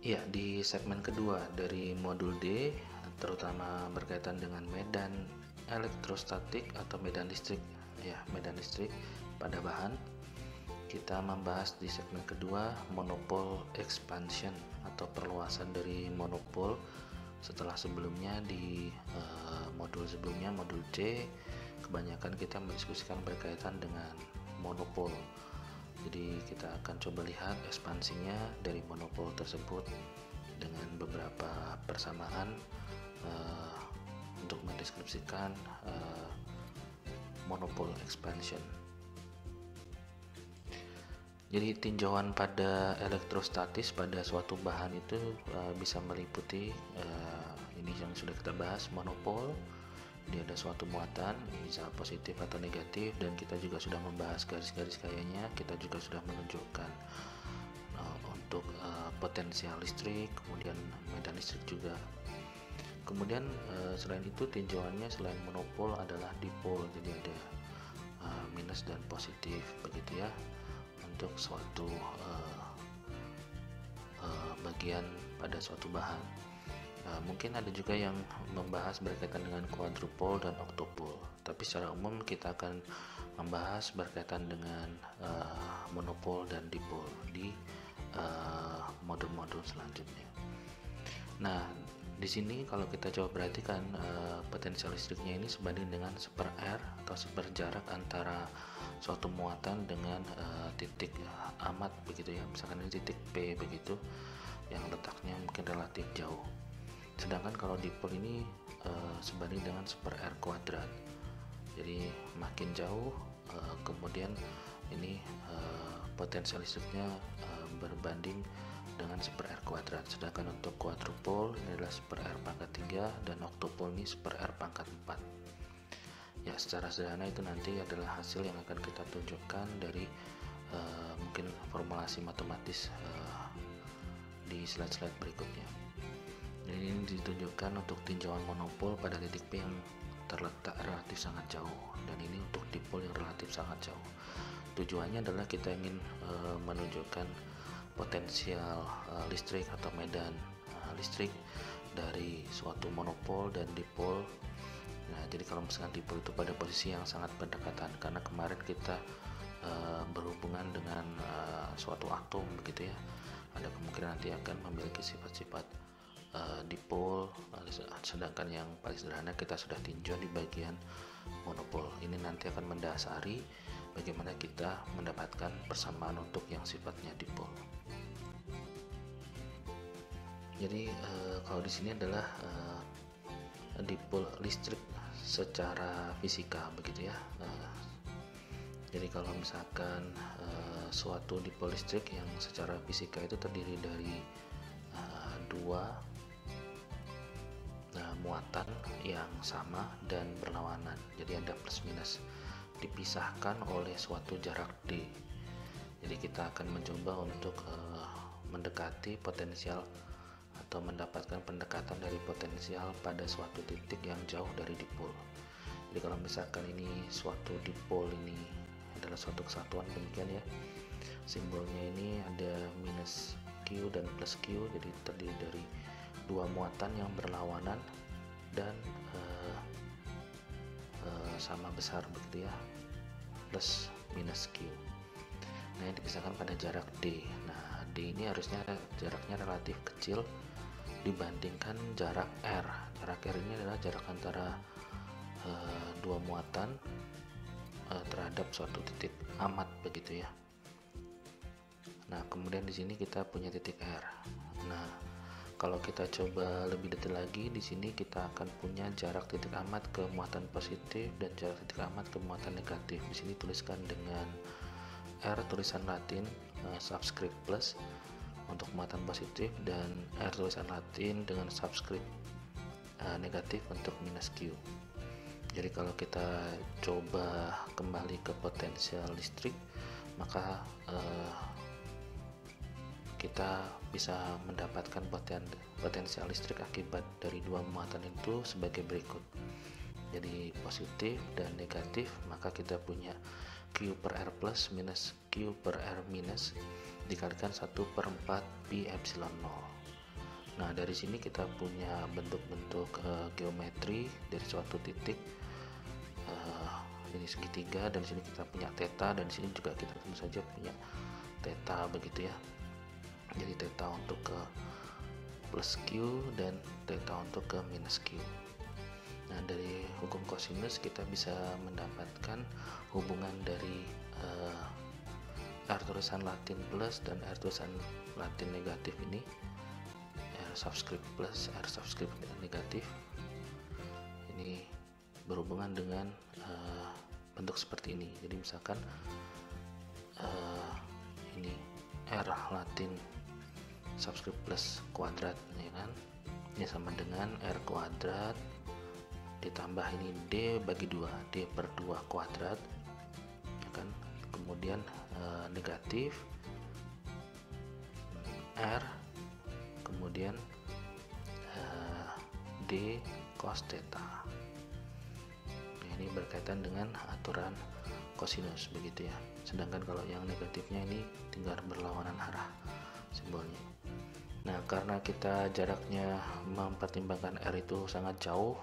Ya, di segmen kedua dari modul D, terutama berkaitan dengan medan elektrostatik atau medan listrik, ya, medan listrik pada bahan. Kita membahas di segmen kedua monopole expansion atau perluasan dari monopole. Setelah sebelumnya di modul sebelumnya, modul C, kebanyakan kita mendiskusikan berkaitan dengan monopole. Jadi kita akan coba lihat ekspansinya dari monopol tersebut dengan beberapa persamaan untuk mendeskripsikan monopol expansion. Jadi tinjauan pada elektrostatis pada suatu bahan itu bisa meliputi ini yang sudah kita bahas, monopol. Ini ada suatu muatan, bisa positif atau negatif, dan kita juga sudah membahas garis-garis kayanya. Kita juga sudah menunjukkan untuk potensial listrik, kemudian medan listrik juga. Kemudian selain itu tinjauannya selain monopol adalah dipol, jadi ada minus dan positif begitu ya untuk suatu bagian pada suatu bahan. Mungkin ada juga yang membahas berkaitan dengan quadrupole dan octopole, tapi secara umum kita akan membahas berkaitan dengan monopole dan dipole di modul-modul selanjutnya. Nah, di sini kalau kita coba perhatikan potensial listriknya ini sebanding dengan 1/r atau seperjarak antara suatu muatan dengan titik amat begitu ya. Misalkan ini titik P begitu, yang letaknya mungkin relatif jauh. Sedangkan kalau dipol ini sebanding dengan 1/r kuadrat. Jadi makin jauh, kemudian ini potensial listriknya berbanding dengan 1/r kuadrat. Sedangkan untuk quadrupole ini adalah 1/r pangkat 3 dan octopole ini 1/r pangkat 4. Ya, secara sederhana itu nanti adalah hasil yang akan kita tunjukkan dari mungkin formulasi matematis di slide-slide berikutnya. Ini ditunjukkan untuk tinjauan monopol pada titik P yang terletak relatif sangat jauh, dan ini untuk dipol yang relatif sangat jauh. Tujuannya adalah kita ingin menunjukkan potensial listrik atau medan listrik dari suatu monopol dan dipol. Nah, jadi kalau misalkan dipol itu pada posisi yang sangat berdekatan, karena kemarin kita berhubungan dengan suatu atom begitu ya, ada kemungkinan nanti akan memiliki sifat-sifat dipol, sedangkan yang paling sederhana kita sudah tinjau di bagian monopol. Ini nanti akan mendasari bagaimana kita mendapatkan persamaan untuk yang sifatnya dipol. Jadi kalau di sini adalah dipol listrik secara fisika begitu ya. Jadi kalau misalkan suatu dipol listrik yang secara fisika itu terdiri dari dua muatan yang sama dan berlawanan, jadi ada plus minus, dipisahkan oleh suatu jarak D. Jadi kita akan mencoba untuk mendekati potensial atau mendapatkan pendekatan dari potensial pada suatu titik yang jauh dari dipol. Jadi kalau misalkan ini suatu dipol ini adalah suatu kesatuan demikian ya, simbolnya ini ada minus Q dan plus Q, jadi terdiri dari dua muatan yang berlawanan dan sama besar begitu ya, plus minus Q. Nah, yang dipisahkan pada jarak D. Nah, D ini harusnya jaraknya relatif kecil dibandingkan jarak R. Jarak R ini adalah jarak antara dua muatan terhadap suatu titik amat begitu ya. Nah, kemudian di sini kita punya titik R. Nah, kalau kita coba lebih detail lagi, di sini kita akan punya jarak titik amat ke muatan positif dan jarak titik amat ke muatan negatif. Di sini tuliskan dengan R tulisan Latin subscript plus untuk muatan positif, dan R tulisan Latin dengan subscript negatif untuk minus Q. Jadi kalau kita coba kembali ke potensial listrik, maka kita bisa mendapatkan potensial listrik akibat dari dua muatan itu sebagai berikut. Jadi positif dan negatif, maka kita punya Q per R plus minus Q per R minus dikalikan 1/4 pi epsilon 0. Nah, dari sini kita punya bentuk-bentuk geometri dari suatu titik. Ini segitiga, dan sini kita punya theta, dan sini juga kita tentu saja punya theta, begitu ya. Jadi theta untuk ke plus Q dan theta untuk ke minus Q. Nah, dari hukum kosinus kita bisa mendapatkan hubungan dari R tulisan Latin plus dan R tulisan Latin negatif ini, R subscript plus R subscript negatif, ini berhubungan dengan bentuk seperti ini. Jadi misalkan ini R Latin subscript plus kuadrat, ya kan, ini sama dengan R kuadrat ditambah ini D bagi 2, D per 2 kuadrat, ya kan, kemudian negatif R kemudian D cos theta. Ini berkaitan dengan aturan kosinus, begitu ya. Sedangkan kalau yang negatifnya ini tinggal berlawanan arah simbolnya. Nah, karena kita jaraknya mempertimbangkan R itu sangat jauh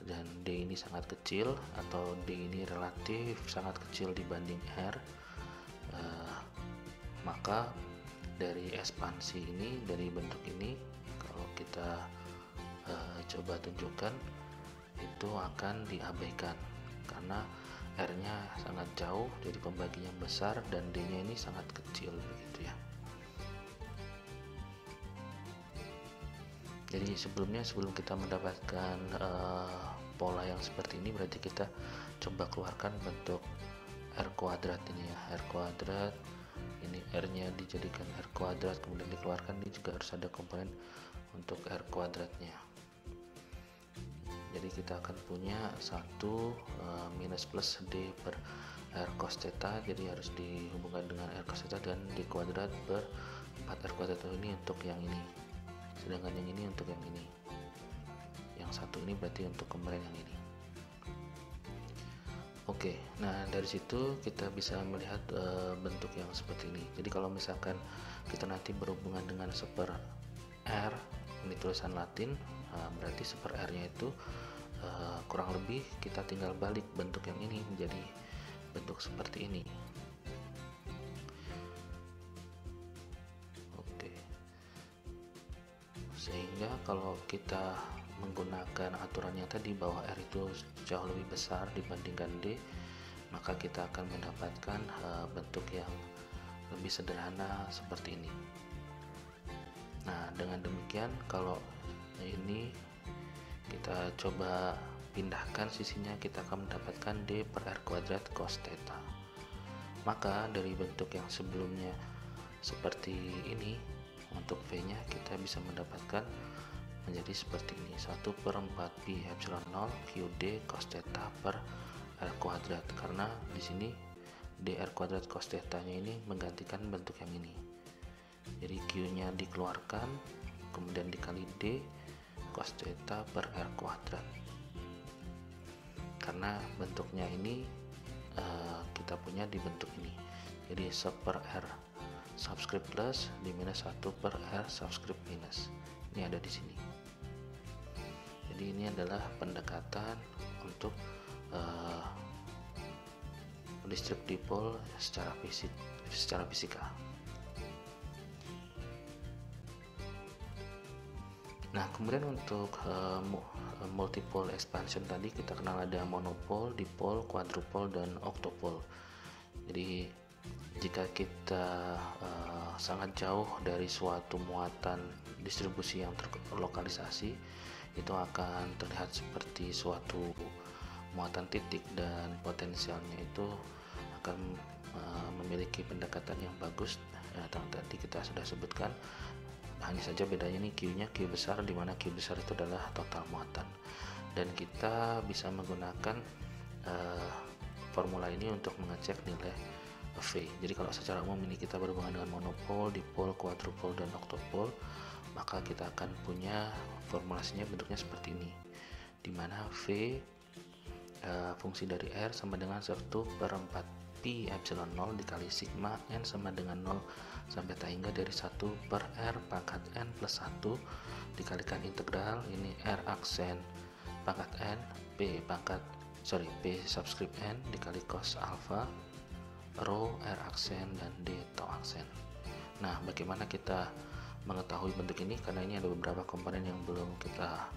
dan D ini sangat kecil, atau D ini relatif sangat kecil dibanding R, maka dari ekspansi ini, dari bentuk ini, kalau kita coba tunjukkan, itu akan diabaikan karena R-nya sangat jauh, jadi pembaginya besar, dan D-nya ini sangat kecil, begitu ya. Jadi sebelum kita mendapatkan pola yang seperti ini, berarti kita coba keluarkan bentuk R kuadrat ini ya. R kuadrat, ini R-nya dijadikan R kuadrat, kemudian dikeluarkan, ini juga harus ada komponen untuk R kuadratnya. Jadi kita akan punya 1 minus plus D per R cos theta, jadi harus dihubungkan dengan R cos theta dan D kuadrat per 4 R kuadrat ini untuk yang ini, sedangkan yang ini untuk yang ini. Yang satu ini berarti untuk kemarin yang ini. Oke, nah dari situ kita bisa melihat bentuk yang seperti ini. Jadi kalau misalkan kita nanti berhubungan dengan seper R, ini tulisan Latin, berarti seper R-nya itu kurang lebih kita tinggal balik bentuk yang ini menjadi bentuk seperti ini. Oke, sehingga kalau kita menggunakan aturannya tadi bahwa R itu jauh lebih besar dibandingkan D, maka kita akan mendapatkan bentuk yang lebih sederhana seperti ini. Nah, dengan demikian kalau ini kita coba pindahkan sisinya, kita akan mendapatkan D per R kuadrat cos theta. Maka dari bentuk yang sebelumnya seperti ini, untuk V nya kita bisa mendapatkan menjadi seperti ini, 1 per 4 pi epsilon 0 QD cos theta per R kuadrat, karena di sini dr kuadrat cos theta nya ini menggantikan bentuk yang ini. Jadi Q nya dikeluarkan, kemudian dikali D cos theta per R kuadrat, karena bentuknya ini kita punya di bentuk ini. Jadi 1 per R subscript plus di minus 1 per R subscript minus, ini ada di sini. Jadi ini adalah pendekatan untuk listrik dipol secara fisika. Nah, kemudian untuk multipole expansion tadi kita kenal ada monopole, dipole, quadrupole, dan octopole. Jadi jika kita sangat jauh dari suatu muatan distribusi yang terlokalisasi, itu akan terlihat seperti suatu muatan titik, dan potensialnya itu akan memiliki pendekatan yang bagus. Tadi kita sudah sebutkan, hanya saja bedanya ini Q-nya Q besar, di mana Q besar itu adalah total muatan, dan kita bisa menggunakan formula ini untuk mengecek nilai V. Jadi kalau secara umum ini kita berhubungan dengan monopole, dipole, quadrupole, dan octopole, maka kita akan punya formulasinya bentuknya seperti ini, di mana V fungsi dari R sama dengan 1 per 4 pi epsilon 0 dikali sigma n sama dengan 0 sampai tak hingga dari 1 per r pangkat n plus 1 dikalikan integral ini r aksen pangkat n p subscript n dikali cos alpha rho r aksen dan d tau aksen. Nah, bagaimana kita mengetahui bentuk ini, karena ini ada beberapa komponen yang belum kita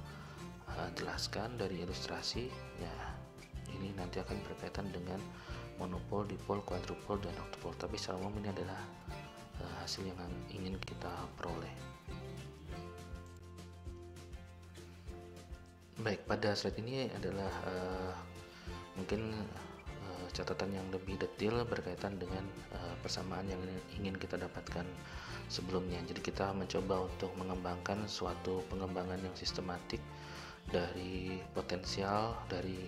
jelaskan dari ilustrasi ya. Ini nanti akan berkaitan dengan monopol, dipol, quadrupol, dan octopol, tapi secara umum ini adalah hasil yang ingin kita peroleh. Baik, pada slide ini adalah mungkin catatan yang lebih detail berkaitan dengan persamaan yang ingin kita dapatkan sebelumnya. Jadi kita mencoba untuk mengembangkan suatu pengembangan yang sistematik dari potensial, dari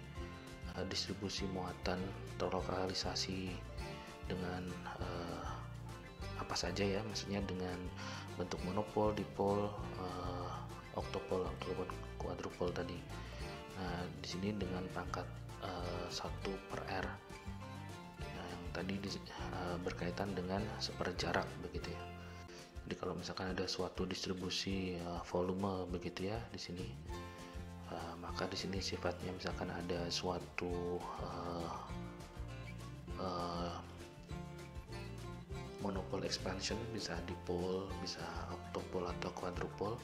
distribusi muatan terlokalisasi dengan apa saja ya, maksudnya dengan bentuk monopol, dipol, octopol ataupun quadrupol tadi. Nah, di sini dengan pangkat 1 per r ya, yang tadi berkaitan dengan seperjarak begitu ya. Jadi kalau misalkan ada suatu distribusi volume begitu ya di sini, maka di sini sifatnya misalkan ada suatu monopol expansion, bisa dipol, bisa octopol atau quadrupol,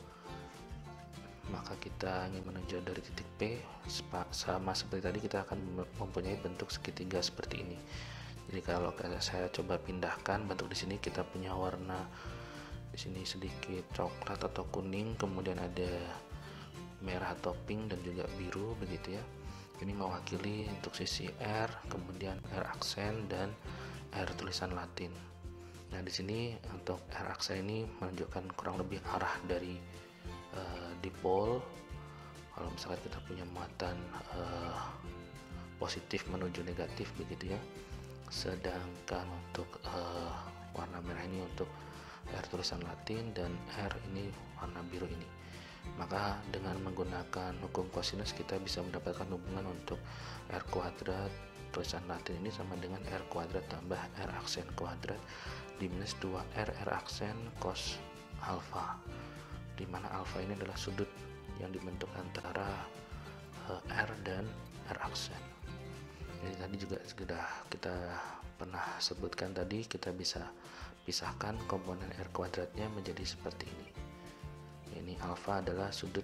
maka kita ingin menuju dari titik P sama seperti tadi, kita akan mempunyai bentuk segitiga seperti ini. Jadi kalau saya coba pindahkan bentuk di sini, kita punya warna di sini sedikit coklat atau kuning, kemudian ada merah atau pink dan juga biru begitu ya. Ini mewakili untuk sisi R, kemudian R aksen dan R tulisan Latin. Nah, di sini untuk R aksen ini menunjukkan kurang lebih arah dari dipol. Kalau misalkan kita punya muatan positif menuju negatif begitu ya. Sedangkan untuk warna merah ini untuk R tulisan Latin dan R ini warna biru ini. Maka dengan menggunakan hukum kosinus kita bisa mendapatkan hubungan untuk R kuadrat tulisan Latin ini sama dengan R kuadrat tambah R aksen kuadrat diminus 2R R aksen cos alpha, dimana alpha ini adalah sudut yang dibentuk antara R dan R aksen. Jadi tadi juga sudah kita pernah sebutkan tadi, kita bisa pisahkan komponen R kuadratnya menjadi seperti ini. Ini alfa adalah sudut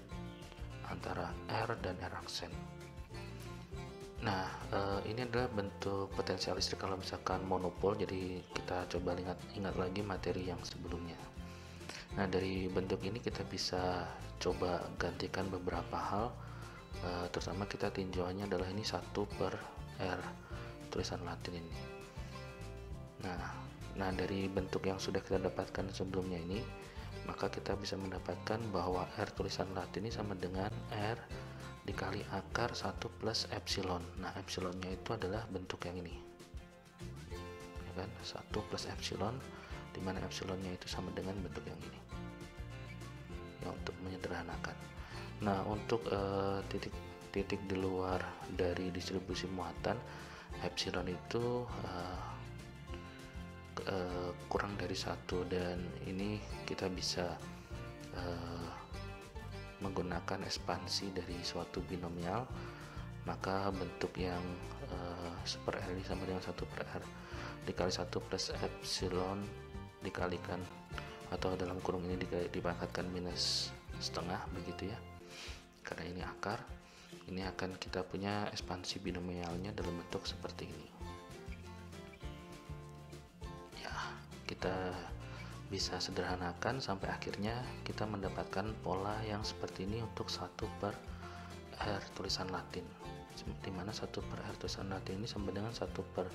antara R dan R aksen. Nah, ini adalah bentuk potensial listrik kalau misalkan monopol. Jadi kita coba ingat lagi materi yang sebelumnya. Nah, dari bentuk ini kita bisa coba gantikan beberapa hal, terutama kita tinjauannya adalah ini 1 per R tulisan Latin ini. Nah, dari bentuk yang sudah kita dapatkan sebelumnya ini, maka kita bisa mendapatkan bahwa R tulisan Latin ini sama dengan R dikali akar 1 plus epsilon. Nah, epsilonnya itu adalah bentuk yang ini ya kan, 1 plus epsilon, dimana epsilonnya itu sama dengan bentuk yang ini ya, untuk menyederhanakan. Nah, untuk titik di luar dari distribusi muatan, epsilon itu kurang dari 1, dan ini kita bisa menggunakan ekspansi dari suatu binomial, maka bentuk yang 1 per R ini sama dengan 1 per R dikali 1 plus epsilon dikalikan atau dalam kurung ini dipangkatkan minus setengah begitu ya, karena ini akar. Ini akan kita punya ekspansi binomialnya dalam bentuk seperti ini. Kita bisa sederhanakan sampai akhirnya kita mendapatkan pola yang seperti ini untuk 1 per R tulisan Latin, dimana 1 per R tulisan Latin ini sama dengan 1 per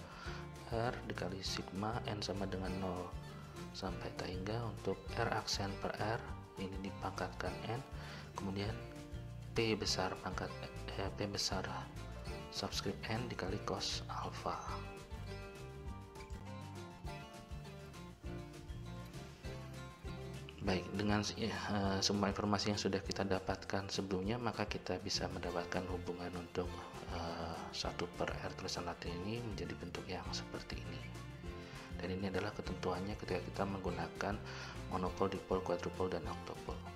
R dikali sigma N sama dengan 0 sampai tak hingga untuk R aksen per R ini dipangkatkan N, kemudian P besar subscript N dikali cos alpha. Baik, dengan semua informasi yang sudah kita dapatkan sebelumnya, maka kita bisa mendapatkan hubungan untuk 1/R tulisan Latin ini menjadi bentuk yang seperti ini. Dan ini adalah ketentuannya ketika kita menggunakan monopole, dipole, quadrupole, dan octopole.